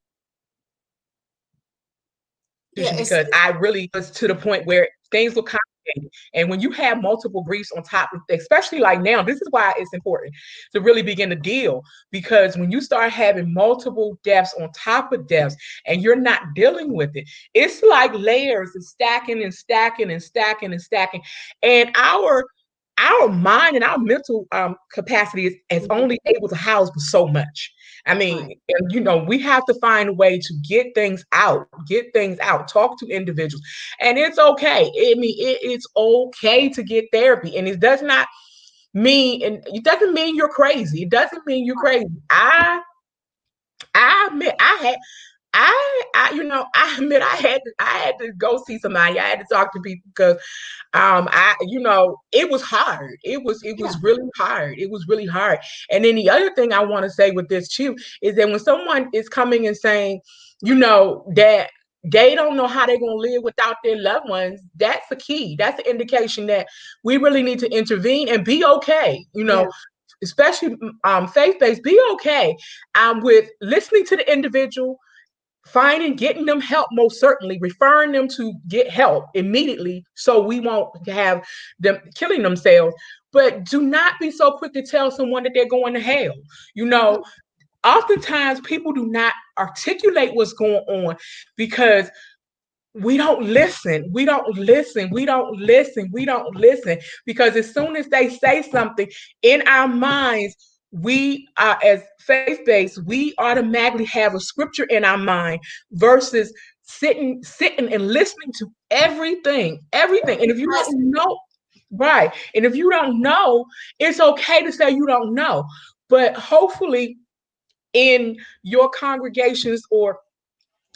Speaker 1: Yeah. It's
Speaker 2: because I really was to the point where things were complicated. And when you have multiple griefs on top, especially like now, this is why it's important to really begin to deal. Because when you start having multiple deaths on top of deaths and you're not dealing with it, it's like layers and stacking and stacking and stacking and stacking. And our mind and our mental capacity is only able to house so much. I
Speaker 1: right.
Speaker 2: mean, we have to find a way to get things out, talk to individuals. And it's okay. I mean, it's okay to get therapy. And it doesn't mean you're crazy. It doesn't mean you're crazy. I admit I admit I had to go see somebody. I had to talk to people because it was hard. It was
Speaker 1: Yeah.
Speaker 2: really hard. It was really hard. And then the other thing I want to say with this too is that when someone is coming and saying, that they don't know how they're going to live without their loved ones, that's the key. That's the indication that we really need to intervene and be okay.
Speaker 1: Yeah.
Speaker 2: Especially faith-based, be okay with listening to the individual, getting them help, most certainly referring them to get help immediately so we won't have them killing themselves. But do not be so quick to tell someone that they're going to hell. you know Oftentimes people do not articulate what's going on because we don't listen. We don't listen. We don't listen. We don't listen. Because as soon as they say something in our minds, we are, as faith-based, we automatically have a scripture in our mind versus sitting and listening to everything. And if you
Speaker 1: Yes.
Speaker 2: don't know, right. And if you don't know, it's okay to say you don't know. But hopefully in your congregations or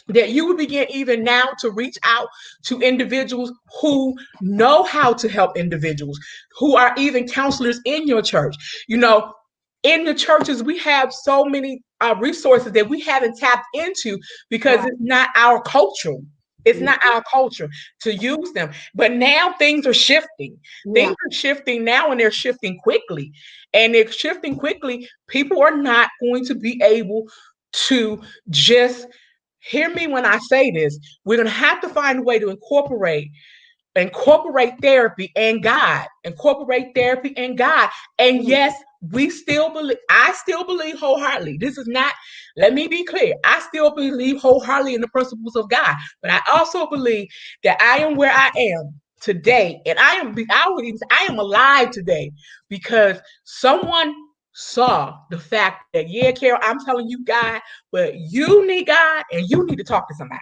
Speaker 2: that you would begin even now to reach out to individuals who know how to help individuals, who are even counselors in your church. In the churches, we have so many resources that we haven't tapped into because
Speaker 1: Right.
Speaker 2: it's not our culture. It's not our culture to use them. But now things are shifting. Things
Speaker 1: Yeah.
Speaker 2: are shifting now, and they're shifting quickly. And they're shifting quickly. People are not going to be able to just hear me when I say this. We're going to have to find a way to incorporate therapy and God, incorporate therapy and God. And
Speaker 1: Mm.
Speaker 2: yes, I still believe wholeheartedly. This is not, let me be clear. I still believe wholeheartedly in the principles of God, but I also believe that I am where I am today, and I am alive today because someone saw the fact that, yeah, Carol, I'm telling you God, but you need God and you need to talk to somebody.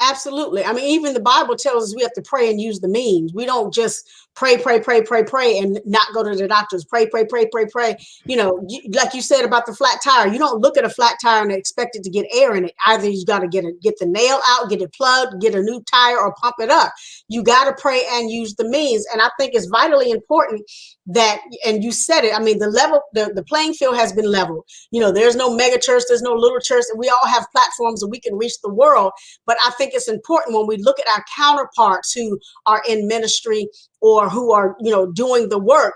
Speaker 1: Absolutely. I mean, even the Bible tells us we have to pray and use the means. We don't just pray, pray, pray, pray, pray, and not go to the doctors. Pray, pray, pray, pray, pray. You know, like you said about the flat tire, you don't look at a flat tire and expect it to get air in it. Either you got to get the nail out, get it plugged, get a new tire, or pump it up. You got to pray and use the means. And I think it's vitally important that, and you said it, I mean, the playing field has been leveled. You know, there's no mega church, there's no little church, and we all have platforms and we can reach the world. But I think it's important when we look at our counterparts who are in ministry or who are, you know, doing the work,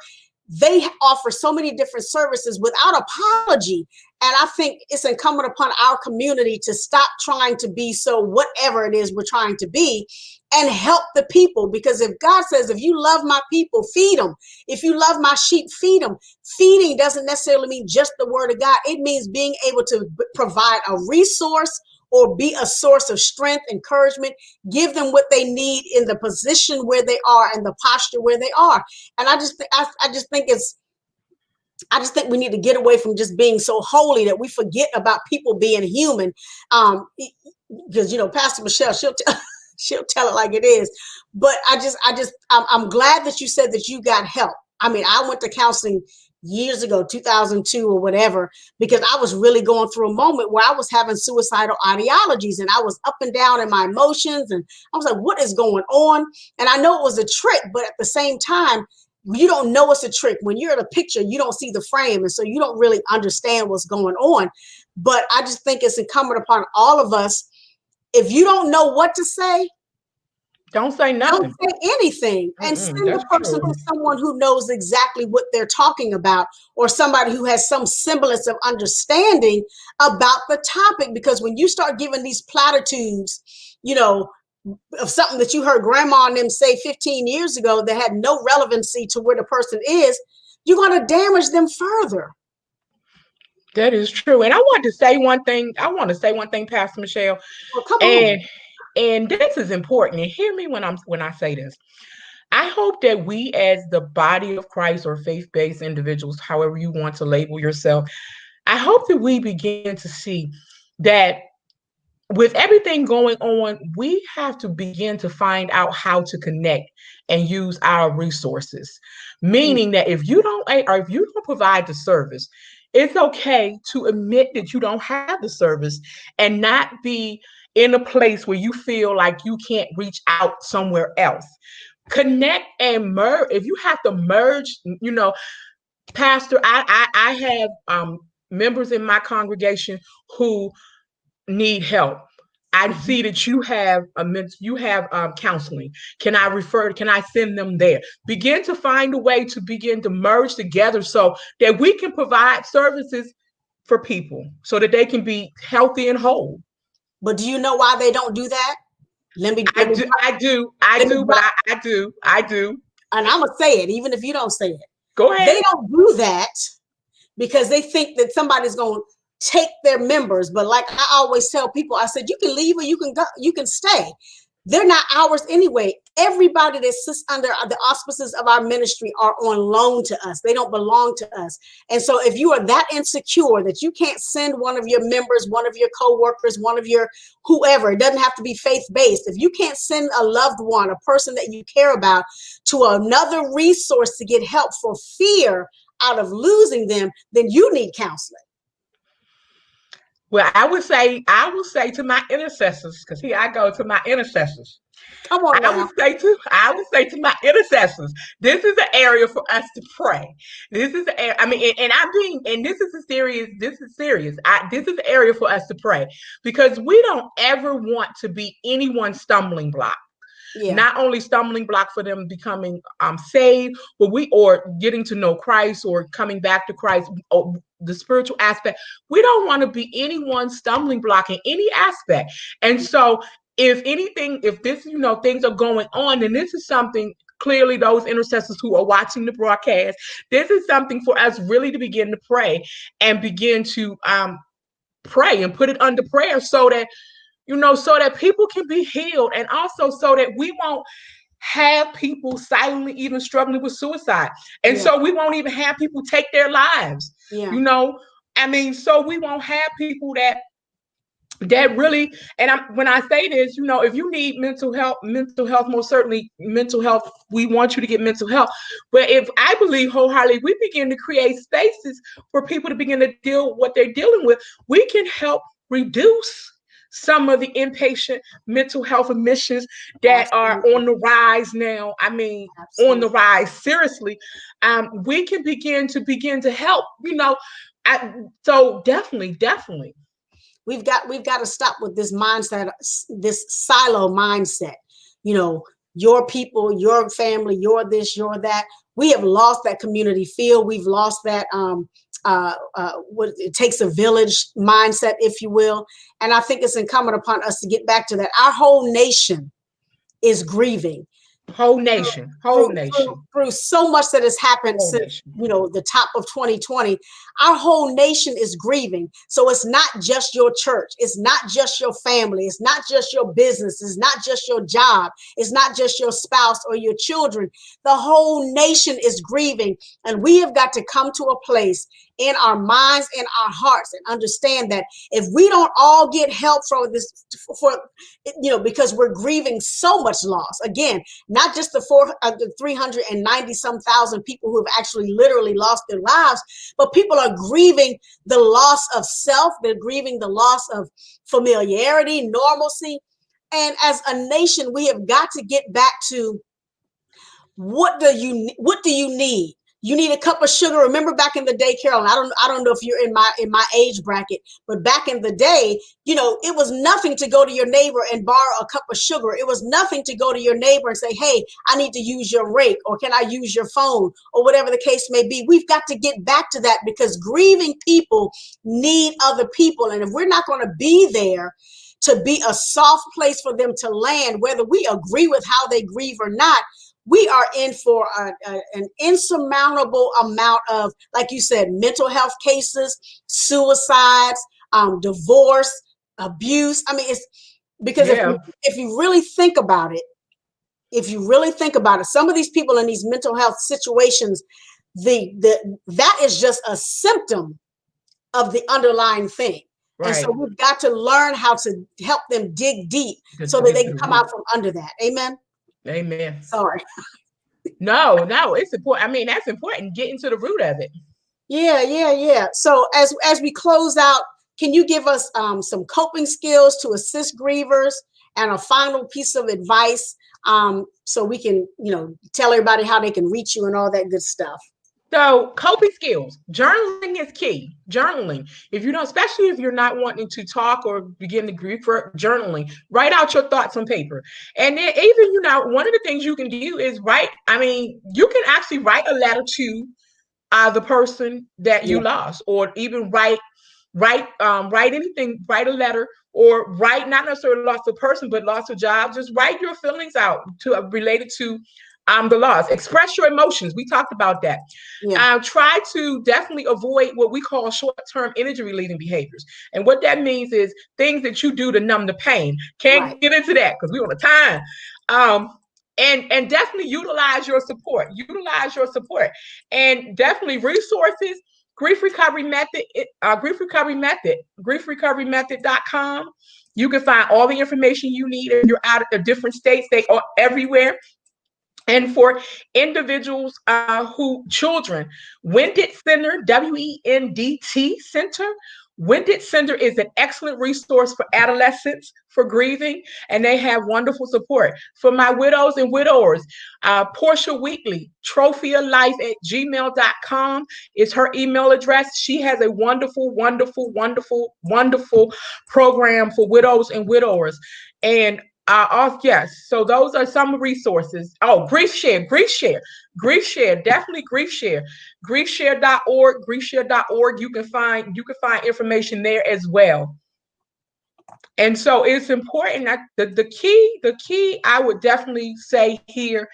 Speaker 1: they offer so many different services without apology. And I think it's incumbent upon our community to stop trying to be so whatever it is we're trying to be and help the people. Because if God says, if you love my people, feed them. If you love my sheep, feed them. Feeding doesn't necessarily mean just the word of God. It means being able to provide a resource or be a source of strength, encouragement, give them what they need in the position where they are and the posture where they are. And I just think we need to get away from just being so holy that we forget about people being human. Because, you know, Pastor Michele, she'll tell it like it is. But I'm glad that you said that you got help. I mean, I went to counseling years ago, 2002 or whatever, because I was really going through a moment where I was having suicidal ideologies and I was up and down in my emotions. And I was like, what is going on? And I know it was a trick, but at the same time, you don't know it's a trick. When you're in a picture, you don't see the frame. And so you don't really understand what's going on. But I just think it's incumbent upon all of us. If you don't know what to say,
Speaker 2: don't say nothing.
Speaker 1: Don't say anything, and send the person
Speaker 2: true.
Speaker 1: to someone who knows exactly what they're talking about, or somebody who has some semblance of understanding about the topic. Because when you start giving these platitudes, you know, of something that you heard grandma and them say 15 years ago that had no relevancy to where the person is, you're going to damage them further.
Speaker 2: That is true. And I want to say one thing. Pastor Michele.
Speaker 1: Well, come on.
Speaker 2: And this is important. And hear me when I say this. I hope that we, as the body of Christ or faith-based individuals, however you want to label yourself, I hope that we begin to see that with everything going on, we have to begin to find out how to connect and use our resources. Meaning that if you don't provide the service, it's okay to admit that you don't have the service and not be in a place where you feel like you can't reach out somewhere else. Connect and merge. If you have to merge, you know, Pastor, I have members in my congregation who need help. I see that you have counseling. Can I send them there? Begin to find a way to begin to merge together so that we can provide services for people so that they can be healthy and whole.
Speaker 1: But do you know why they don't do that?
Speaker 2: I do.
Speaker 1: And I'm going to say it, even if you don't say it.
Speaker 2: Go ahead.
Speaker 1: They don't do that because they think that somebody's going to take their members. But like I always tell people, I said, you can leave or you can go, you can stay. They're not ours anyway. Everybody that sits under the auspices of our ministry are on loan to us. They don't belong to us. And so if you are that insecure that you can't send one of your members, one of your coworkers, one of your whoever, it doesn't have to be faith-based. If you can't send a loved one, a person that you care about, to another resource to get help for fear out of losing them, then you need counseling.
Speaker 2: Well, I will say to my intercessors, because here I go to my intercessors.
Speaker 1: Come on now.
Speaker 2: I would say to my intercessors, this is an area for us to pray. This is this is serious. This is an area for us to pray because we don't ever want to be anyone's stumbling block. Yeah. Not only stumbling block for them becoming saved, but or getting to know Christ or coming back to Christ, or the spiritual aspect. We don't want to be anyone's stumbling block in any aspect. And so if anything, if this, things are going on, then this is something clearly those intercessors who are watching the broadcast, this is something for us really to begin to pray and begin to pray and put it under prayer so that so that people can be healed, and also so that we won't have people silently even struggling with suicide. And
Speaker 1: Yeah.
Speaker 2: so we won't even have people take their lives,
Speaker 1: Yeah.
Speaker 2: you know? I mean, so we won't have people that really, and when I say this, you know, if you need mental health, most certainly mental health, we want you to get mental health. But if I believe wholeheartedly, we begin to create spaces for people to begin to deal with what they're dealing with, we can help reduce some of the inpatient mental health admissions that are
Speaker 1: Absolutely.
Speaker 2: on the rise now. I mean, on the
Speaker 1: Absolutely.
Speaker 2: rise, seriously. We can begin to help, you know. So definitely.
Speaker 1: We've got to stop with this mindset, this silo mindset. You know, your people, your family, your this, your that. We have lost that community feel. We've lost that what it takes a village mindset, if you will. And I think it's incumbent upon us to get back to that. Our whole nation is grieving
Speaker 2: Whole nation, whole nation,
Speaker 1: through so much that has happened
Speaker 2: whole
Speaker 1: since,
Speaker 2: nation.
Speaker 1: the top of 2020. Our whole nation is grieving. So it's not just your church, it's not just your family, it's not just your business, it's not just your job, it's not just your spouse or your children. The whole nation is grieving, and we have got to come to a place in our minds and our hearts and understand that if we don't all get help from this, because we're grieving so much loss. Again, not just the 390 some thousand people who have actually literally lost their lives, but people are grieving the loss of self. They're grieving the loss of familiarity, normalcy. And as a nation, we have got to get back to what do you need? You need a cup of sugar. Remember back in the day, Carolyn, I don't know if you're in my age bracket, but back in the day, it was nothing to go to your neighbor and borrow a cup of sugar. It was nothing to go to your neighbor and say, hey, I need to use your rake, or can I use your phone, or whatever the case may be. We've got to get back to that, because grieving people need other people. And if we're not going to be there to be a soft place for them to land, whether we agree with how they grieve or not, we are in for an insurmountable amount of, like you said, mental health cases, suicides, divorce, abuse. I mean, it's because if
Speaker 2: Yeah,
Speaker 1: if you really think about it, some of these people in these mental health situations, that is just a symptom of the underlying thing. And so
Speaker 2: right.
Speaker 1: we've got to learn how to help them dig deep so
Speaker 2: To
Speaker 1: that
Speaker 2: get
Speaker 1: they
Speaker 2: to
Speaker 1: can
Speaker 2: the
Speaker 1: come
Speaker 2: root.
Speaker 1: out from under that. Amen.
Speaker 2: Amen.
Speaker 1: Sorry.
Speaker 2: No, it's important. I mean, that's important. Getting to the root of it.
Speaker 1: Yeah. So as we close out, can you give us some coping skills to assist grievers, and a final piece of advice, so we can, tell everybody how they can reach you and all that good stuff?
Speaker 2: So coping skills, journaling is key. Journaling, if you don't, especially if you're not wanting to talk or begin to grieve, for journaling, write out your thoughts on paper. And then even, one of the things you can do is write. I mean, you can actually write a letter to the person that
Speaker 1: Yeah,
Speaker 2: you lost, or even write anything, write a letter, or write, not necessarily lost a person, but lost a job. Just write your feelings out to related to the loss. Express your emotions. We talked about that.
Speaker 1: yeah,
Speaker 2: Try to definitely avoid what we call short-term energy relieving behaviors. And what that means is things that you do to numb the pain. Can't
Speaker 1: right.
Speaker 2: get into that because we're on the time. And definitely utilize your support. Utilize your support. And definitely resources. Grief recovery method, griefrecoverymethod.com. You can find all the information you need. If you're out of different states, they are everywhere. And for individuals children, Wendt Center, WENDT Center. Wendt Center is an excellent resource for adolescents for grieving, and they have wonderful support. For my widows and widowers, Portia Wheatley, trophyalife@gmail.com is her email address. She has a wonderful program for widows and widowers. And yes. So those are some resources. Oh, Grief Share, definitely Grief Share, griefshare.org. You can find information there as well. And so it's important that the key I would definitely say here,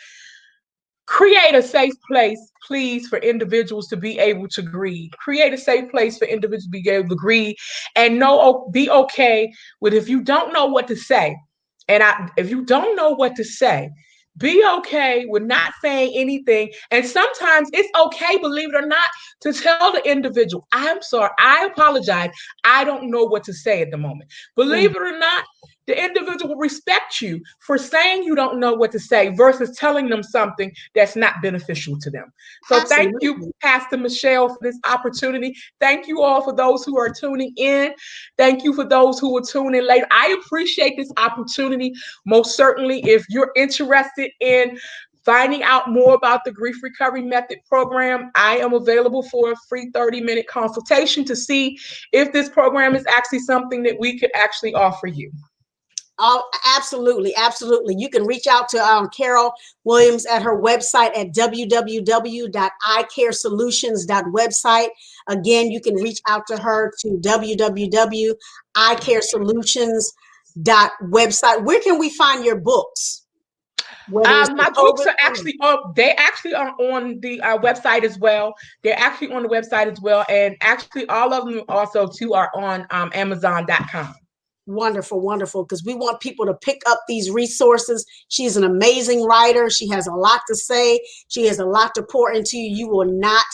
Speaker 2: create a safe place, please, for individuals to be able to grieve. Create a safe place for individuals to be able to grieve, and be okay with if you don't know what to say. And if you don't know what to say, Be okay with not saying anything. And sometimes it's okay, believe it or not, to tell the individual, I'm sorry, I apologize. I don't know what to say at the moment. Believe
Speaker 1: Mm,
Speaker 2: it or not, the individual will respect you for saying you don't know what to say versus telling them something that's not beneficial to them. So thank you,
Speaker 1: absolutely.
Speaker 2: Pastor Michele, for this opportunity. Thank you all for those who are tuning in. Thank you for those who will tune in later. I appreciate this opportunity. Most certainly, if you're interested in finding out more about the Grief Recovery Method program, I am available for a free 30-minute consultation to see if this program is actually something that we could actually offer you.
Speaker 1: Oh, absolutely, absolutely. You can reach out to Carol Williams at her website at www.icaresolutions.website. Again, you can reach out to her to www.icaresolutions.website. Where can we find your books? Whether it's the
Speaker 2: My books
Speaker 1: COVID.
Speaker 2: are actually on, they actually are on the website as well. They're actually on the website as well. And actually, all of them also, too, are on Amazon.com.
Speaker 1: Wonderful, wonderful. Because we want people to pick up these resources. She's an amazing writer. She has a lot to say. She has a lot to pour into you. You will not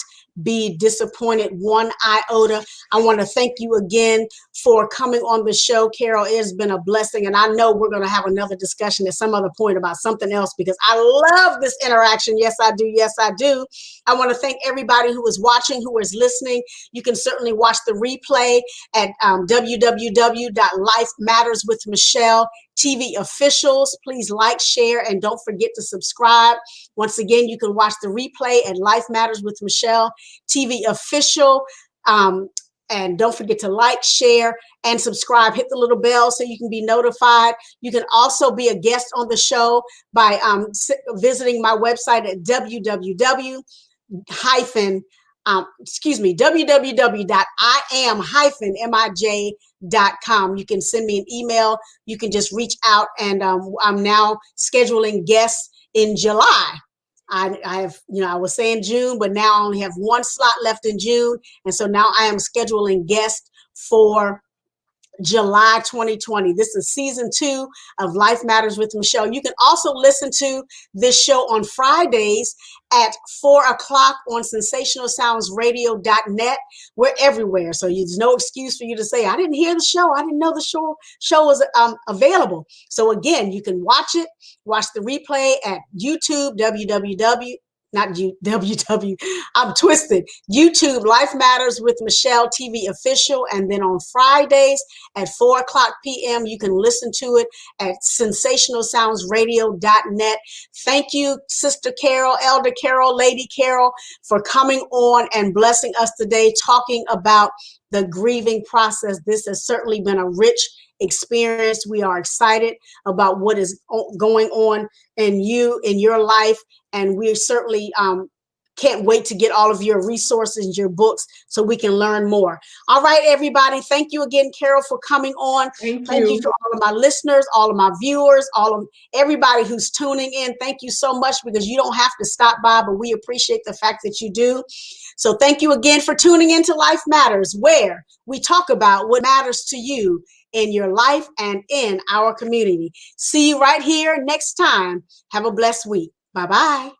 Speaker 1: be disappointed one iota. I want to thank you again for coming on the show, Carol. It has been a blessing. And I know we're going to have another discussion at some other point about something else because I love this interaction. Yes, I do. Yes, I do. I want to thank everybody who is watching, who is listening. You can certainly watch the replay at www.lifematterswithmichelle TV officials. Please like, share, and don't forget to subscribe. Once again, you can watch the replay at Life Matters with Michelle TV official. And don't forget to like, share, and subscribe. Hit the little bell so you can be notified. You can also be a guest on the show by visiting my website at www.iam-mij.com. You can send me an email. You can just reach out, and I'm now scheduling guests in July. I have, I was saying June, but now I only have one slot left in June. And so now I am scheduling guests for July 2020. This is season 2 of Life Matters with Michelle. You can also listen to this show on Fridays at 4 o'clock on sensationalsoundsradio.net. We're everywhere. So there's no excuse for you to say, I didn't hear the show. I didn't know the show was available. So again, you can watch the replay at YouTube, not you, WW. I'm twisted. YouTube, Life Matters with Michelle TV official. And then on Fridays at 4 o'clock p.m., you can listen to it at sensationalsoundsradio.net. Thank you, Sister Carol, Elder Carol, Lady Carol, for coming on and blessing us today, talking about the grieving process. This has certainly been a rich experience. We are excited about what is going on in your life. And we certainly can't wait to get all of your resources, your books, so we can learn more. All right, everybody. Thank you again, Carol, for coming on. Thank you to all of my listeners, all of my viewers, all of everybody who's tuning in. Thank you so much, because you don't have to stop by, but we appreciate the fact that you do. So thank you again for tuning into Life Matters, where we talk about what matters to you in your life and in our community. See you right here next time. Have a blessed week. Bye-bye.